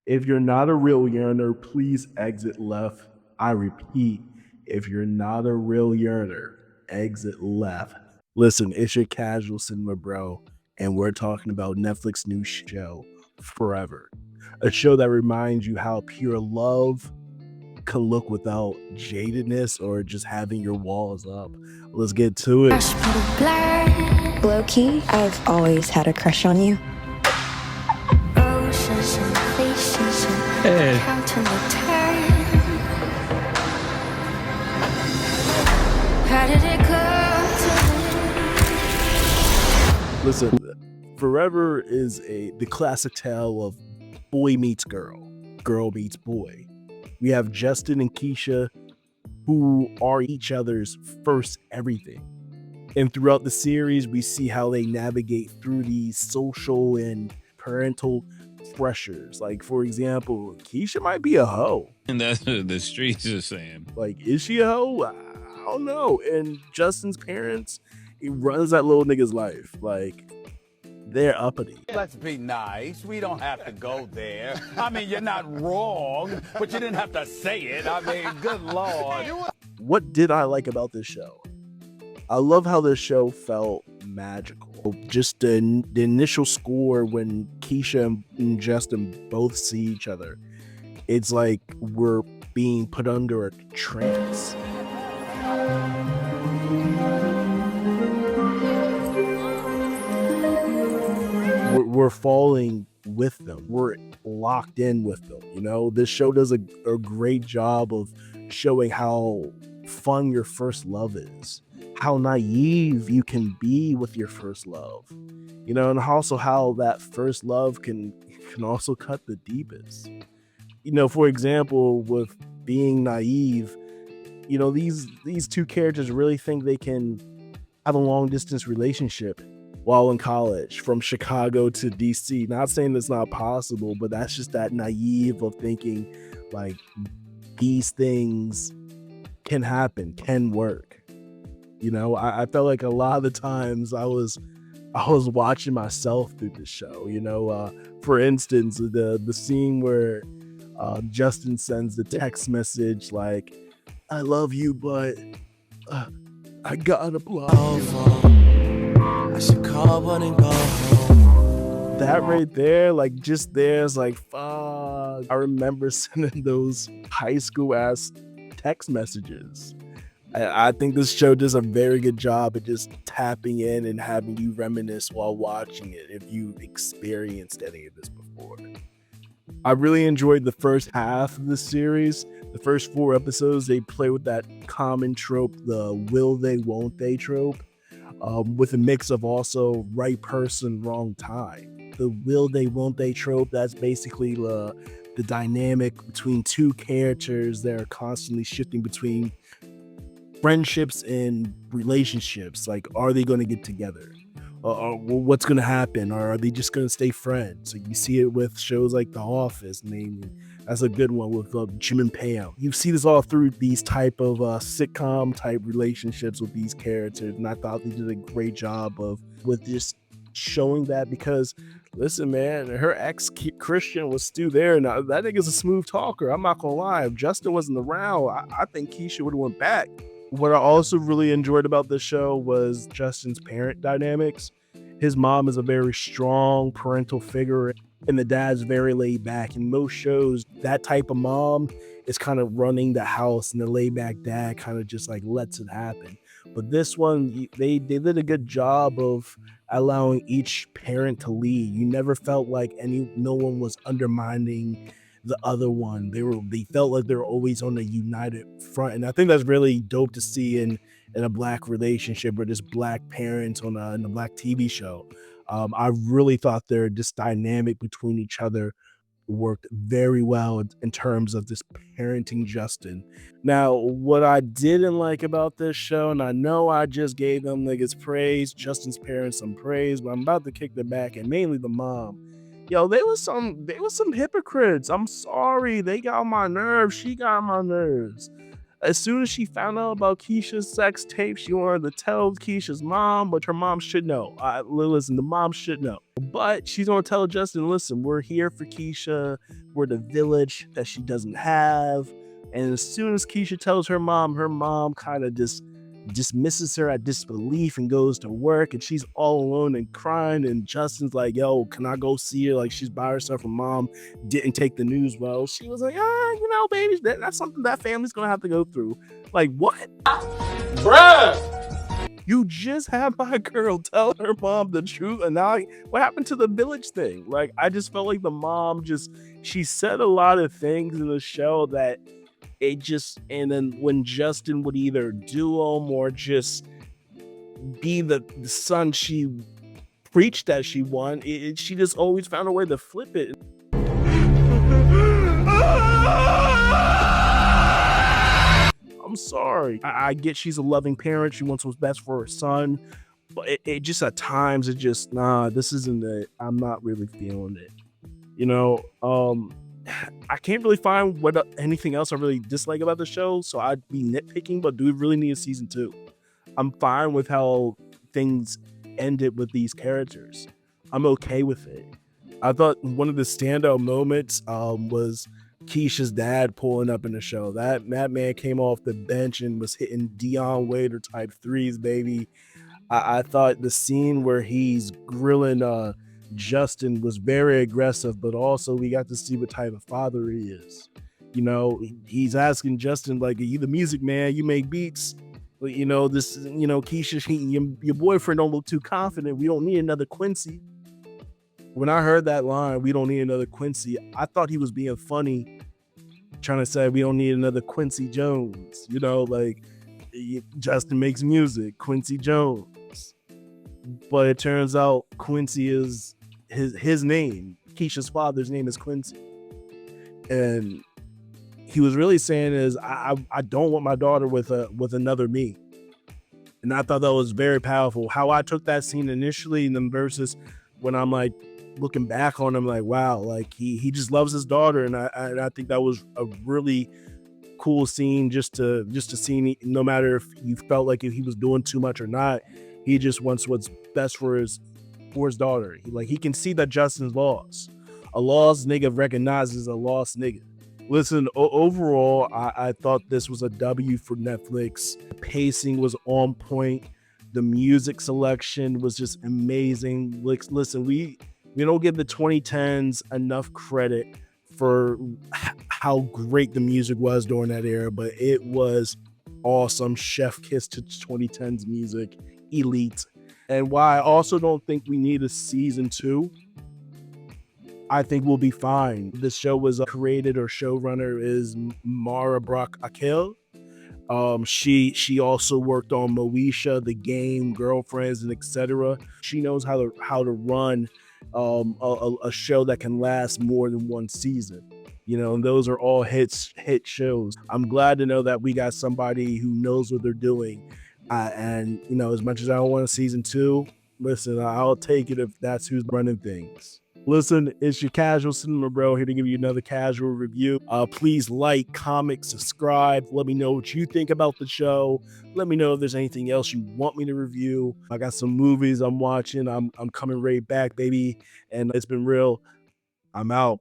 If you're not a real yearner, please exit left. I repeat, if you're not a real yearner, exit left. Listen, it's your casual cinema bro, and we're talking about Netflix new show, Forever. A show that reminds you how pure love can look without jadedness or just having your walls up. Let's get to it. Low key, I've always had a crush on you. Hey, How did it go to Listen, Forever is the classic tale of boy meets girl, girl meets boy. We have Justin and Keisha who are each other's first everything. And throughout the series, we see how they navigate through these social and parental pressures. Like, for example, Keisha might be a hoe. and that's what the streets are saying. Like, is she a hoe? I don't know. And Justin's parents, he runs that little nigga's life. Like, they're uppity. Let's be nice. We don't have to go there. I mean, you're not wrong, but you didn't have to say it. I mean, good Lord. What did I like about this show? I love how this show felt magical. Just the initial score when Keisha and Justin both see each other. It's like we're being put under a trance. We're falling with them. We're locked in with them. You know, this show does a great job of showing how fun your first love is, how naive you can be with your first love, you know, and also how that first love can also cut the deepest. You know, for example, with being naive, you know, these two characters really think they can have a long distance relationship while in college from Chicago to DC. Not saying that's not possible, but that's just that naive of thinking like these things can happen, can work. You know, I felt like a lot of the times I was watching myself through the show. You know, for instance, the scene where Justin sends the text message like, "I love you, but I gotta block you." I should call one and go home. That right there, like just there's like, fuck. I remember sending those high school ass text messages. I think this show does a very good job at just tapping in and having you reminisce while watching it if you experienced any of this before. I really enjoyed the first half of the series. The first 4 episodes, they play with that common trope, the will they, won't they trope, with a mix of also right person, wrong time. The will they, won't they trope, that's basically the dynamic between two characters that are constantly shifting between friendships and relationships. Like, are they going to get together? Or what's going to happen? Or are they just going to stay friends? So you see it with shows like The Office, namely. That's a good one with Jim and Pam. You see this all through these type of sitcom type relationships with these characters, and I thought they did a great job with just showing that. Because listen, man, her ex Christian was still there. Now that nigga's a smooth talker. I'm not gonna lie. If Justin wasn't around, I think Keisha would have went back. What I also really enjoyed about this show was Justin's parent dynamics. His mom is a very strong parental figure, and the dad's very laid back. In most shows, that type of mom is kind of running the house, and the laid back dad kind of just like lets it happen. But this one, they did a good job of allowing each parent to lead. You never felt like no one was undermining the other one. They felt like they were always on a united front, and I think that's really dope to see in a black relationship or just black parents on in a black TV show. I really thought their this dynamic between each other worked very well in terms of this parenting Justin. Now, what I didn't like about this show, and I know I just gave them niggas praise, Justin's parents some praise, but I'm about to kick them back, and mainly the mom. Yo, they was some hypocrites. I'm sorry, they got on my nerves. She got on my nerves. As soon as she found out about Keisha's sex tape, she wanted to tell Keisha's mom, but her mom should know. Listen, the mom should know. But she's gonna tell Justin, listen, we're here for Keisha. We're the village that she doesn't have. And as soon as Keisha tells her mom kind of just dismisses her at disbelief and goes to work, and she's all alone and crying. And Justin's like, yo, can I go see her? Like, she's by herself. Her mom didn't take the news well. She was like, baby, that's something that family's gonna have to go through. Like, what? Bruh! You just had my girl tell her mom the truth, and now what happened to the village thing? Like, I just felt like the mom she said a lot of things in the show that and then when Justin would either do them or just be the son she preached that she won, she just always found a way to flip it. I'm sorry. I get she's a loving parent. She wants what's best for her son. But it just at times, this isn't it. I'm not really feeling it. I can't really find anything else I really dislike about the show, so I'd be nitpicking, but do we really need a season 2? I'm fine with how things ended with these characters. I'm okay with it. I thought one of the standout moments was Keisha's dad pulling up in the show. That man came off the bench and was hitting Dion Waiter type threes, baby. I thought the scene where he's grilling Justin was very aggressive, but also we got to see what type of father he is. He's asking Justin, like, are you the music man? You make beats. But, Keisha, your boyfriend don't look too confident. We don't need another Quincy. When I heard that line, we don't need another Quincy, I thought he was being funny, trying to say we don't need another Quincy Jones. Justin makes music, Quincy Jones. But it turns out Quincy is his name. Keisha's father's name is Quincy. And he was really saying is, I don't want my daughter with another me. And I thought that was very powerful. How I took that scene initially, and then versus when I'm like looking back on him, like, wow, like he just loves his daughter. And I think that was a really cool scene just to see, no matter if you felt like if he was doing too much or not, he just wants what's best for his daughter. He can see that Justin's lost. A lost nigga recognizes a lost nigga. Listen, overall, I thought this was a W for Netflix. The pacing was on point. The music selection was just amazing. Listen, we don't give the 2010s enough credit for how great the music was during that era, but it was awesome. Chef kiss to 2010s music, elite. And why I also don't think we need a season 2, I think we'll be fine. This show was created, or showrunner is Mara Brock Akil. She also worked on Moesha, The Game, Girlfriends, and etc. She knows how to run a show that can last more than one season. And those are all hit shows. I'm glad to know that we got somebody who knows what they're doing. And as much as I don't want a season 2, listen, I'll take it if that's who's running things. Listen, it's your casual cinema bro here to give you another casual review. Please like, comment, subscribe. Let me know what you think about the show. Let me know if there's anything else you want me to review. I got some movies I'm watching. I'm coming right back, baby. And it's been real. I'm out.